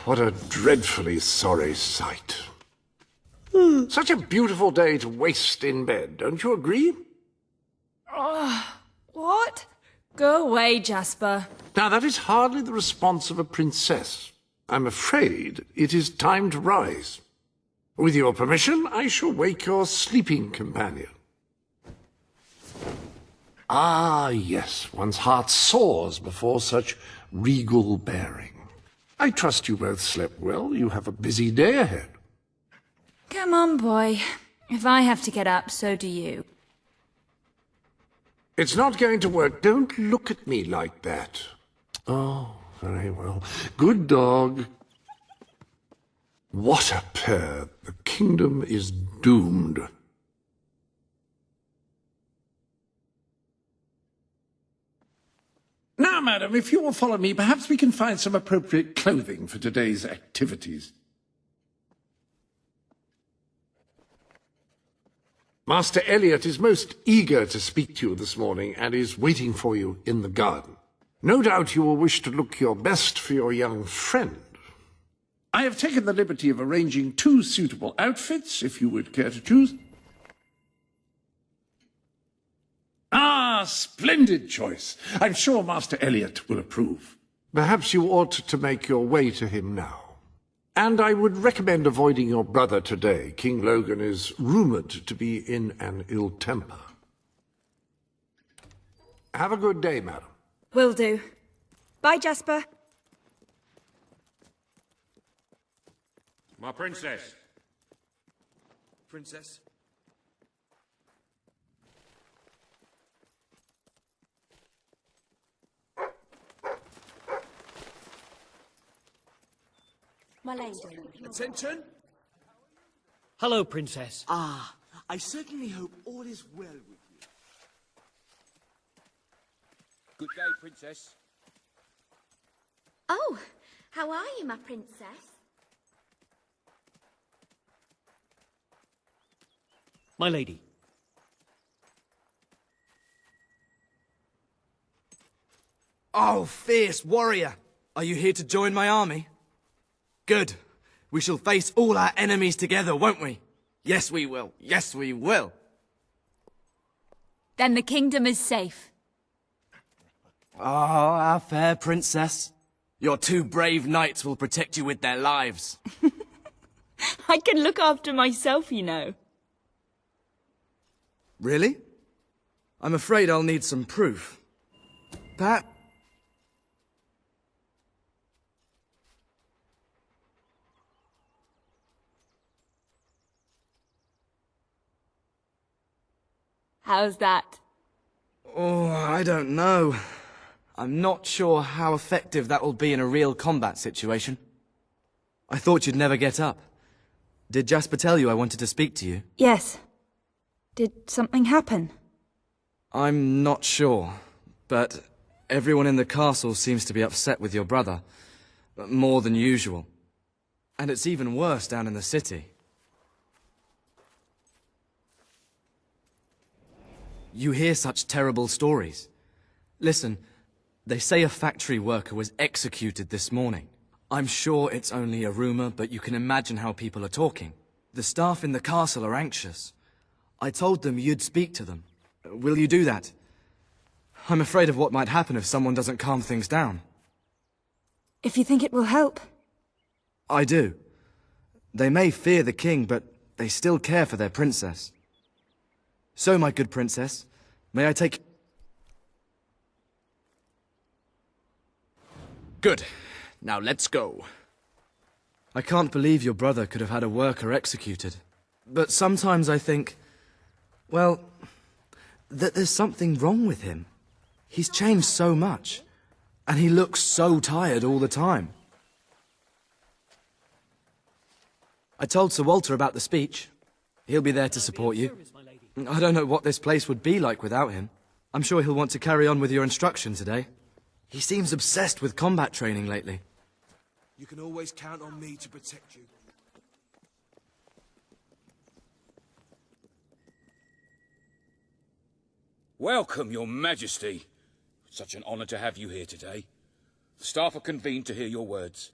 what a dreadfully sorry sight. Such a beautiful day to waste in bed, don't you agree? What? Go away, Jasper. Now, that is hardly the response of a princess. I'm afraid it is time to rise. With your permission, I shall wake your sleeping companion. Ah, yes, one's heart soars before such regal bearing. I trust you both slept well. You have a busy day ahead. Come on, boy. If I have to get up, so do you. It's not going to work. Don't look at me like that. Oh, very well. Good dog. What a pair. The kingdom is doomed. Now, madam, if you will follow me, perhaps we can find some appropriate clothing for today's activities. Master Elliot is most eager to speak to you this morning and is waiting for you in the garden. No doubt you will wish to look your best for your young friend. I have taken the liberty of arranging 2 suitable outfits, if you would care to choose. Ah, splendid choice. I'm sure Master Elliot will approve. Perhaps you ought to make your way to him now. And I would recommend avoiding your brother today. King Logan is rumoured to be in an ill temper. Have a good day, madam. Will do. Bye, Jasper. My princess. Princess? My lady. Attention! Hello, Princess. Ah, I certainly hope all is well with you. Good day, princess. Oh, how are you, my princess? My lady. Oh, fierce warrior! Are you here to join my army? Good. We shall face all our enemies together, won't we? Yes, we will. Yes, we will. Then the kingdom is safe. Oh, our fair princess. Your 2 brave knights will protect you with their lives. I can look after myself, you know. Really? I'm afraid I'll need some proof. That... How's that? Oh, I don't know. I'm not sure how effective that will be in a real combat situation. I thought you'd never get up. Did Jasper tell you I wanted to speak to you? Yes. Did something happen? I'm not sure, but everyone in the castle seems to be upset with your brother. More than usual. And it's even worse down in the city. You hear such terrible stories. Listen, they say a factory worker was executed this morning. I'm sure it's only a rumor, but you can imagine how people are talking. The staff in the castle are anxious. I told them you'd speak to them. Will you do that? I'm afraid of what might happen if someone doesn't calm things down. If you think it will help. I do. They may fear the king, but they still care for their princess. So, my good princess, may I take... Good. Now let's go. I can't believe your brother could have had a worker executed. But sometimes I think, well, that there's something wrong with him. He's changed so much, and he looks so tired all the time. I told Sir Walter about the speech. He'll be there to support you. I don't know what this place would be like without him. I'm sure he'll want to carry on with your instruction today. He seems obsessed with combat training lately. You can always count on me to protect you. Welcome, Your Majesty. Such an honor to have you here today. The staff are convened to hear your words.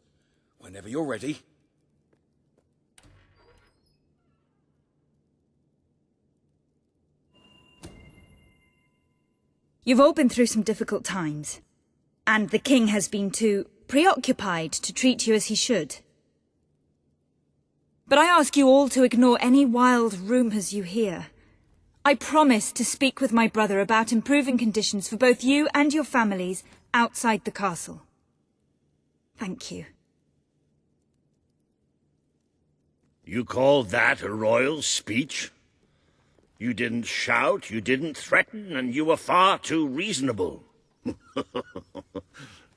Whenever you're ready. You've all been through some difficult times, and the king has been too preoccupied to treat you as he should. But I ask you all to ignore any wild rumours you hear. I promise to speak with my brother about improving conditions for both you and your families outside the castle. Thank you. You call that a royal speech? You didn't shout, you didn't threaten, and you were far too reasonable.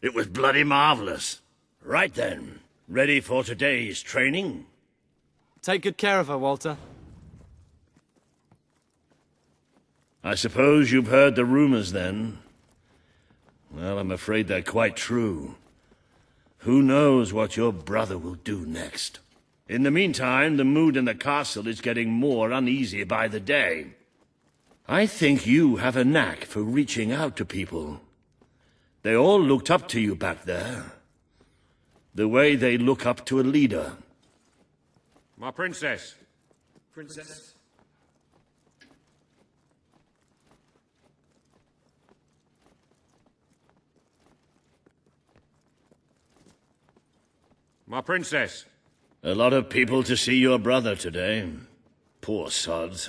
It was bloody marvelous. Right then, ready for today's training? Take good care of her, Walter. I suppose you've heard the rumors then. Well, I'm afraid they're quite true. Who knows what your brother will do next? In the meantime, the mood in the castle is getting more uneasy by the day. I think you have a knack for reaching out to people. They all looked up to you back there. The way they look up to a leader. My princess. Princess? My princess. A lot of people to see your brother today. Poor sods.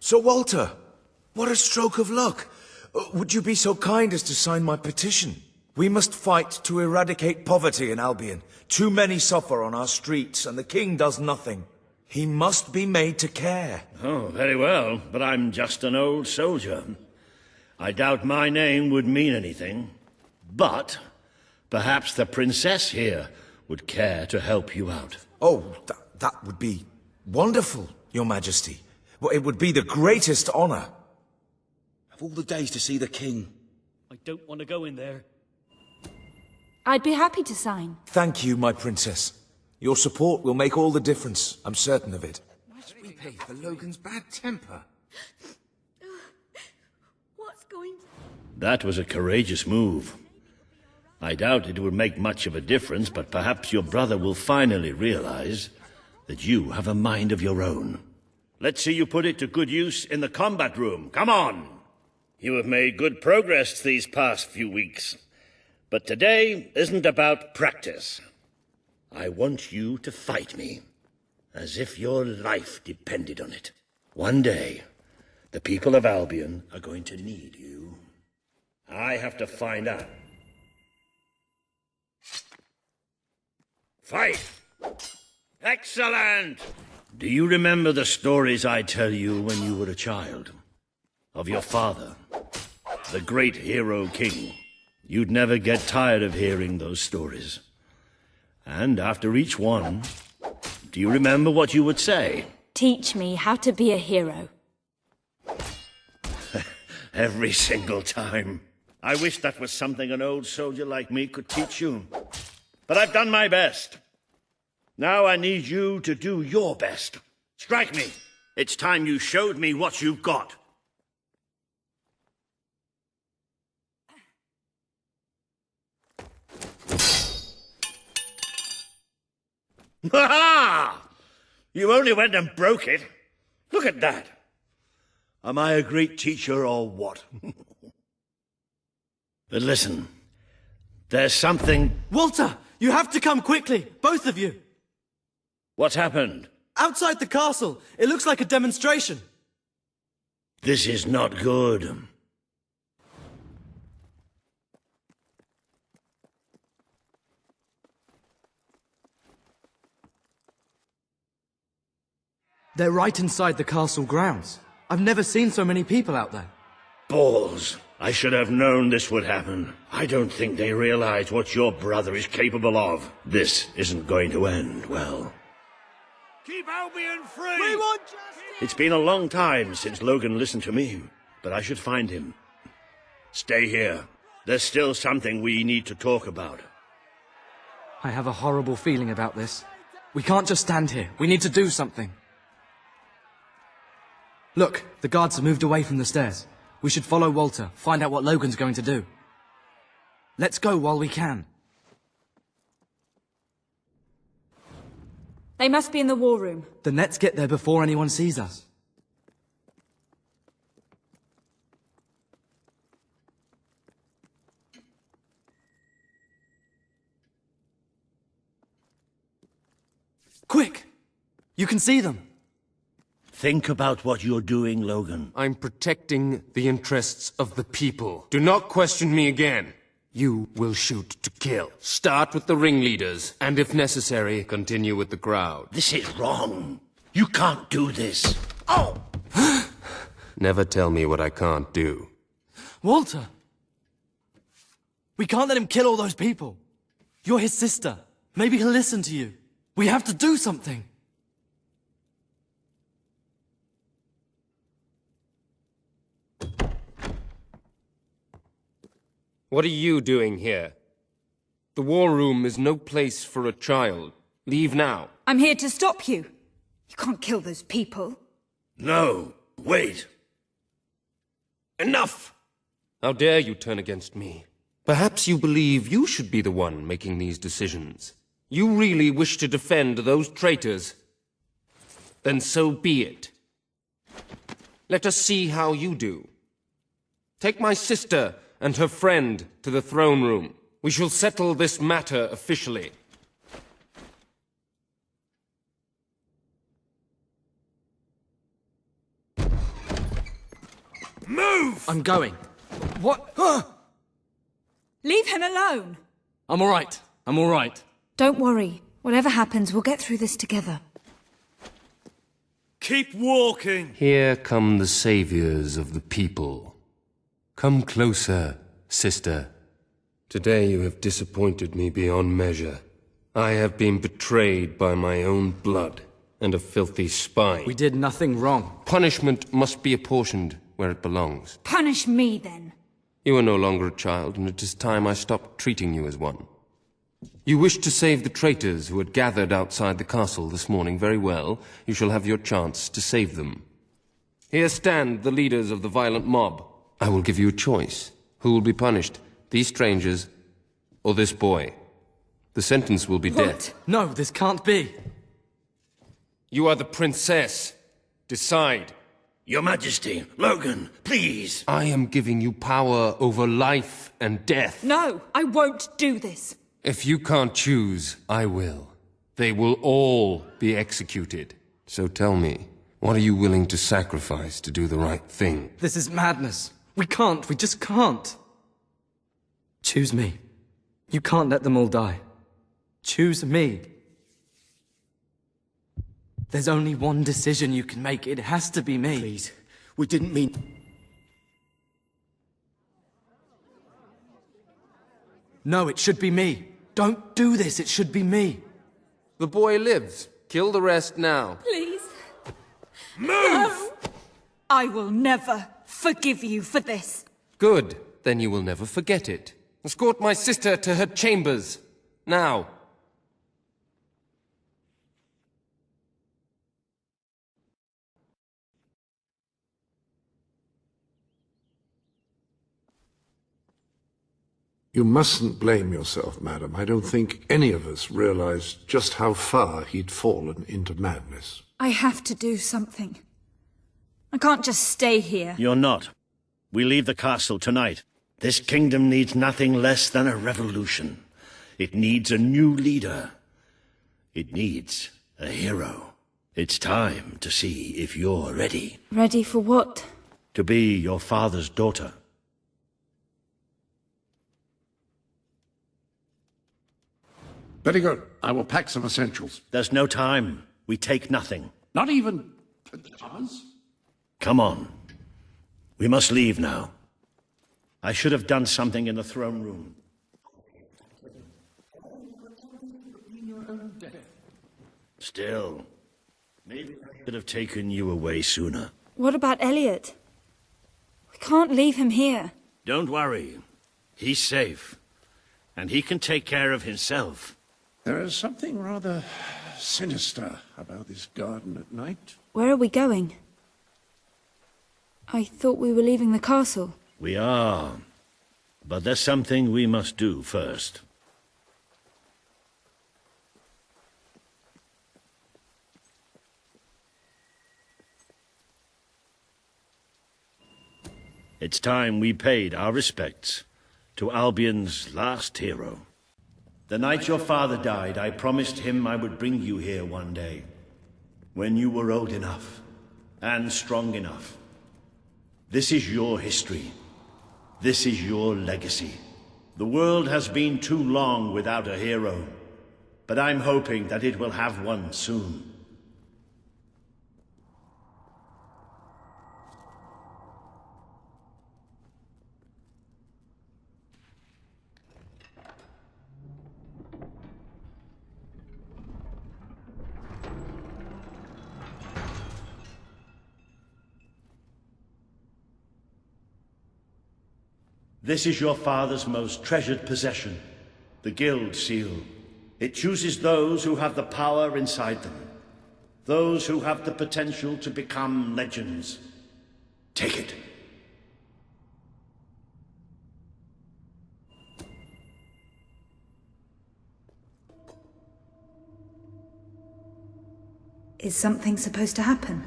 Sir Walter, what a stroke of luck. Would you be so kind as to sign my petition? We must fight to eradicate poverty in Albion. Too many suffer on our streets, and the king does nothing. He must be made to care. Oh, very well, but I'm just an old soldier. I doubt my name would mean anything. But perhaps the princess here would care to help you out. Oh, that would be wonderful, Your Majesty. Well, it would be the greatest honor. Of all the days to see the king. I don't want to go in there. I'd be happy to sign. Thank you, my princess. Your support will make all the difference. I'm certain of it. Why should we pay for Logan's bad temper? What's going to... That was a courageous move. I doubt it would make much of a difference, but perhaps your brother will finally realize that you have a mind of your own. Let's see you put it to good use in the combat room. Come on! You have made good progress these past few weeks. But today isn't about practice. I want you to fight me, as if your life depended on it. One day, the people of Albion are going to need you. I have to find out. Fight! Excellent! Do you remember the stories I tell you when you were a child? Of your father, the great hero king. You'd never get tired of hearing those stories. And after each one, do you remember what you would say? Teach me how to be a hero. Every single time. I wish that was something an old soldier like me could teach you. But I've done my best. Now I need you to do your best. Strike me. It's time you showed me what you've got. Ha-ha! You only went and broke it. Look at that. Am I a great teacher or what? But listen, there's something... Walter! You have to come quickly! Both of you! What's happened? Outside the castle! It looks like a demonstration! This is not good. They're right inside the castle grounds. I've never seen so many people out there. Balls. I should have known this would happen. I don't think they realize what your brother is capable of. This isn't going to end well. Keep Albion free! We want justice! It's been a long time since Logan listened to me, but I should find him. Stay here. There's still something we need to talk about. I have a horrible feeling about this. We can't just stand here. We need to do something. Look, the guards have moved away from the stairs. We should follow Walter, find out what Logan's going to do. Let's go while we can. They must be in the war room. Then let's get there before anyone sees us. Quick! You can see them. Think about what you're doing, Logan. I'm protecting the interests of the people. Do not question me again. You will shoot to kill. Start with the ringleaders, and if necessary, continue with the crowd. This is wrong. You can't do this. Oh! Never tell me what I can't do. Walter! We can't let him kill all those people. You're his sister. Maybe he'll listen to you. We have to do something. What are you doing here? The war room is no place for a child. Leave now. I'm here to stop you. You can't kill those people. No, wait. Enough! How dare you turn against me? Perhaps you believe you should be the one making these decisions. You really wish to defend those traitors? Then so be it. Let us see how you do. Take my sister and her friend to the throne room. We shall settle this matter officially. Move! I'm going. What? Leave him alone. I'm all right. I'm all right. Don't worry. Whatever happens, we'll get through this together. Keep walking! Here come the saviors of the people. Come closer, sister. Today you have disappointed me beyond measure. I have been betrayed by my own blood and a filthy spy. We did nothing wrong. Punishment must be apportioned where it belongs. Punish me, then. You are no longer a child, and it is time I stopped treating you as one. You wished to save the traitors who had gathered outside the castle this morning. Very well. You shall have your chance to save them. Here stand the leaders of the violent mob. I will give you a choice. Who will be punished? These strangers or this boy? The sentence will be death. No, this can't be. You are the princess. Decide. Your Majesty, Logan, please. I am giving you power over life and death. No, I won't do this. If you can't choose, I will. They will all be executed. So tell me, what are you willing to sacrifice to do the right thing? This is madness. We just can't. Choose me. You can't let them all die. Choose me. There's only one decision you can make. It has to be me. Please, we didn't mean... No, it should be me. Don't do this. It should be me. The boy lives. Kill the rest now. Please. Move! No. I will never forgive you for this. Good. Then you will never forget it. Escort my sister to her chambers. Now. You mustn't blame yourself, madam. I don't think any of us realized just how far he'd fallen into madness. I have to do something. I can't just stay here. You're not. We leave the castle tonight. This kingdom needs nothing less than a revolution. It needs a new leader. It needs a hero. It's time to see if you're ready. Ready for what? To be your father's daughter. Very good. I will pack some essentials. There's no time. We take nothing. Not even pajamas? Come on. We must leave now. I should have done something in the throne room. Still, maybe I could have taken you away sooner. What about Elliot? We can't leave him here. Don't worry. He's safe. And he can take care of himself. There is something rather sinister about this garden at night. Where are we going? I thought we were leaving the castle. We are. But there's something we must do first. It's time we paid our respects to Albion's last hero. The night your father died, I promised him I would bring you here one day, when you were old enough and strong enough. This is your history. This is your legacy. The world has been too long without a hero, but I'm hoping that it will have one soon. This is your father's most treasured possession, the Guild Seal. It chooses those who have the power inside them, those who have the potential to become legends. Take it. Is something supposed to happen?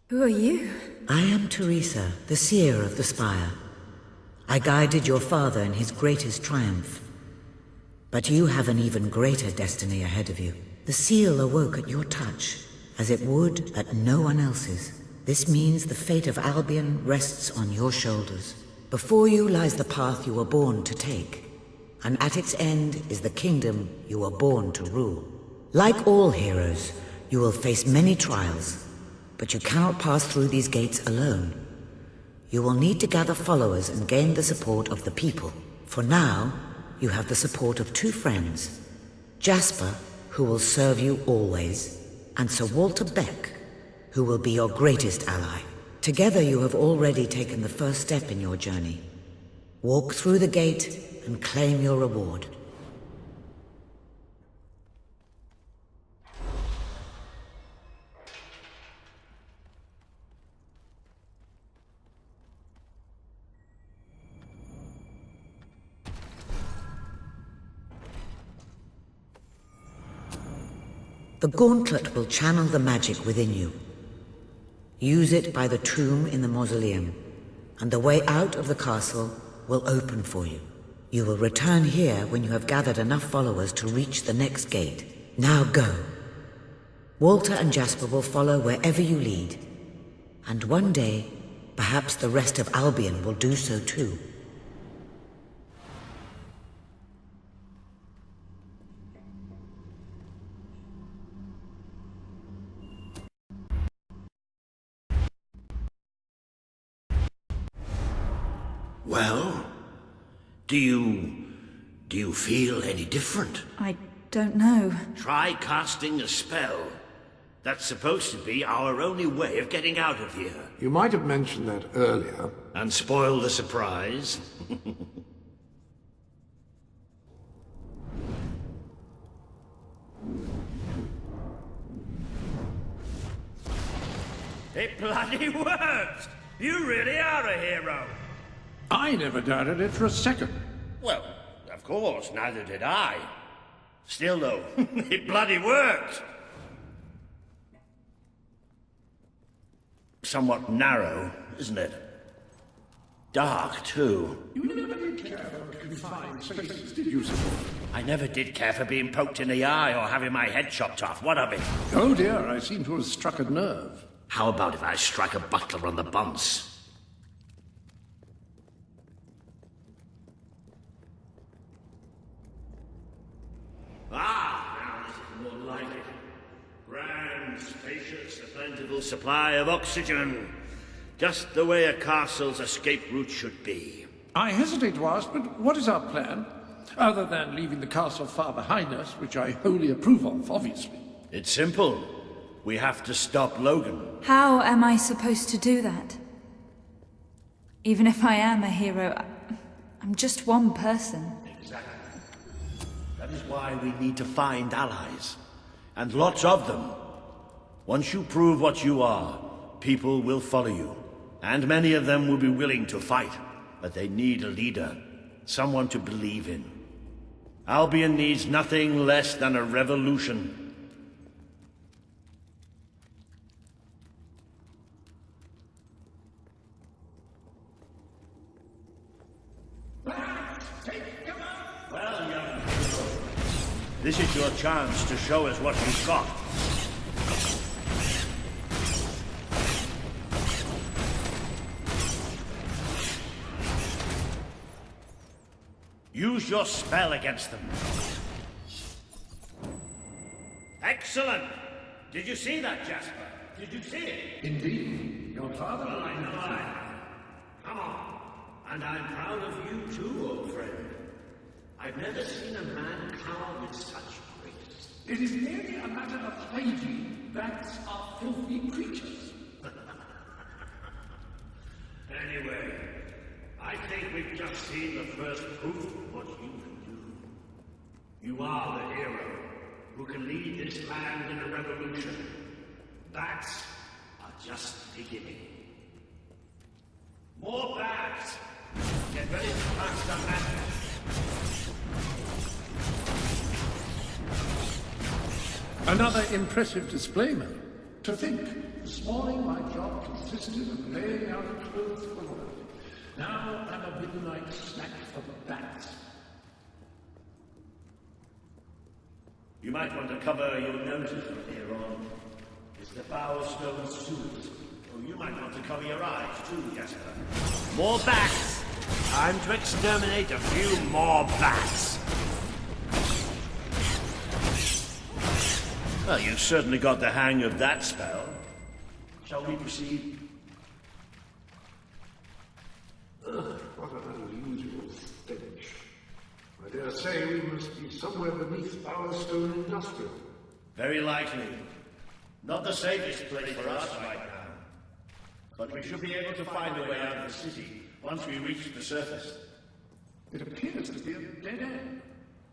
Who are you? I am Teresa, the seer of the spire. I guided your father in his greatest triumph. But you have an even greater destiny ahead of you. The seal awoke at your touch, as it would at no one else's. This means the fate of Albion rests on your shoulders. Before you lies the path you were born to take, and at its end is the kingdom you were born to rule. Like all heroes, you will face many trials, but you cannot pass through these gates alone. You will need to gather followers and gain the support of the people. For now, you have the support of two friends. Jasper, who will serve you always, and Sir Walter Beck, who will be your greatest ally. Together you have already taken the first step in your journey. Walk through the gate and claim your reward. The gauntlet will channel the magic within you. Use it by the tomb in the mausoleum, and the way out of the castle will open for you. You will return here when you have gathered enough followers to reach the next gate. Now go. Walter and Jasper will follow wherever you lead, and one day, perhaps the rest of Albion will do so too. Well, do you feel any different? I don't know. Try casting a spell. That's supposed to be our only way of getting out of here. You might have mentioned that earlier. And spoil the surprise. It bloody worked! You really are a hero! I never doubted it for a second. Well, of course, neither did I. Still, though, it bloody worked! Somewhat narrow, isn't it? Dark, too. You never did care for confined spaces, did you, sir? I never did care for being poked in the eye or having my head chopped off. What of it? Oh dear, I seem to have struck a nerve. How about if I strike a butler on the bunce? Now this is more like it. Grand, spacious, a plentiful supply of oxygen. Just the way a castle's escape route should be. I hesitate to ask, but what is our plan? Other than leaving the castle far behind us, which I wholly approve of, obviously. It's simple. We have to stop Logan. How am I supposed to do that? Even if I am a hero, I'm just one person. Exactly. That is why we need to find allies. And lots of them. Once you prove what you are, people will follow you. And many of them will be willing to fight. But they need a leader. Someone to believe in. Albion needs nothing less than a revolution. Well, young hero, this is your chance to show us what you've got. Use your spell against them. Excellent! Did you see that, Jasper? Did you see it? Indeed. Your father... Well, I know I have. Come on. And I'm proud of you too, old friend. I've never seen a man cower with such grace. It is merely a matter of hygiene. Bats are filthy creatures. Anyway, I think we've just seen the first proof of what you can do. You are the hero who can lead this land in a revolution. Bats are just beginning. More bats! Get ready to crash the madness! Another impressive display, man. To think, this morning my job consisted of laying out clothes for work. Now I'm a midnight snack for the bats. You might want to cover your noses from here on. It's the foul stone suit. Oh, you might want to cover your eyes too, Jasper. More bats! Time to exterminate a few more bats! Well, you've certainly got the hang of that spell. Shall we proceed? What an unusual stench. I dare say we must be somewhere beneath Bowerstone Industrial. Very likely. Not the safest place for us right now. But we should be able to find a way out of the city once we reach the surface. It appears to be a dead end.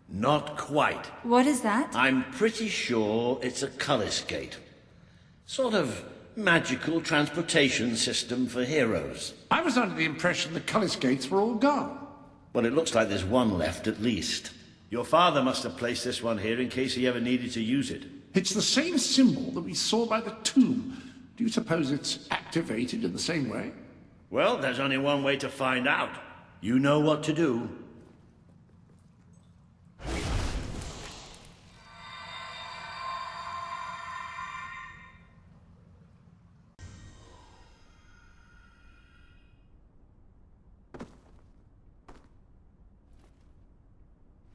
Not quite. What is that? I'm pretty sure it's a Cullis Gate. Sort of magical transportation system for heroes. I was under the impression the Cullis Gates were all gone. Well, it looks like there's one left at least. Your father must have placed this one here in case he ever needed to use it. It's the same symbol that we saw by the tomb. Do you suppose it's activated in the same way? Well, there's only one way to find out. You know what to do.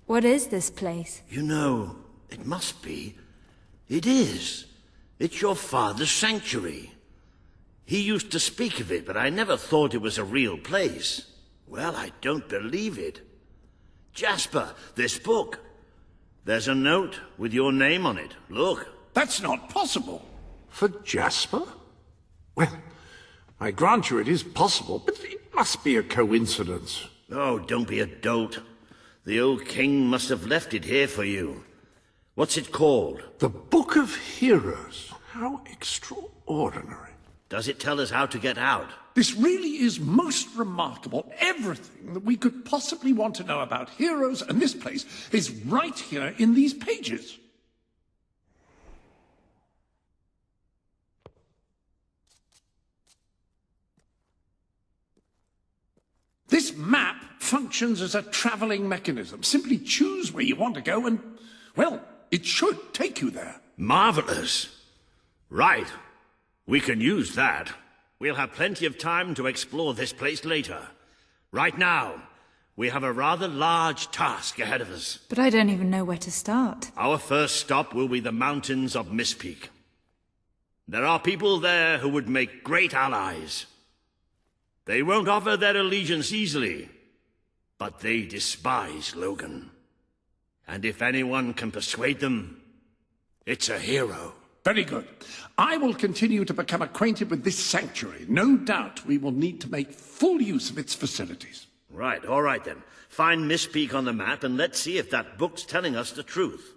What is this place? You know, it must be. It is. It's your father's sanctuary. He used to speak of it, but I never thought it was a real place. Well, I don't believe it. Jasper, this book. There's a note with your name on it. Look. That's not possible. For Jasper? Well, I grant you it is possible, but it must be a coincidence. Oh, don't be a dolt. The old king must have left it here for you. What's it called? The Book of Heroes. How extraordinary. Does it tell us how to get out? This really is most remarkable. Everything that we could possibly want to know about heroes and this place is right here in these pages. This map functions as a traveling mechanism. Simply choose where you want to go and, well, it should take you there. Marvelous. Right. We can use that. We'll have plenty of time to explore this place later. Right now, we have a rather large task ahead of us. But I don't even know where to start. Our first stop will be the mountains of Mistpeak. There are people there who would make great allies. They won't offer their allegiance easily, but they despise Logan. And if anyone can persuade them, it's a hero. Very good. I will continue to become acquainted with this sanctuary. No doubt we will need to make full use of its facilities. Right, all right then. Find Miss Peak on the map and let's see if that book's telling us the truth.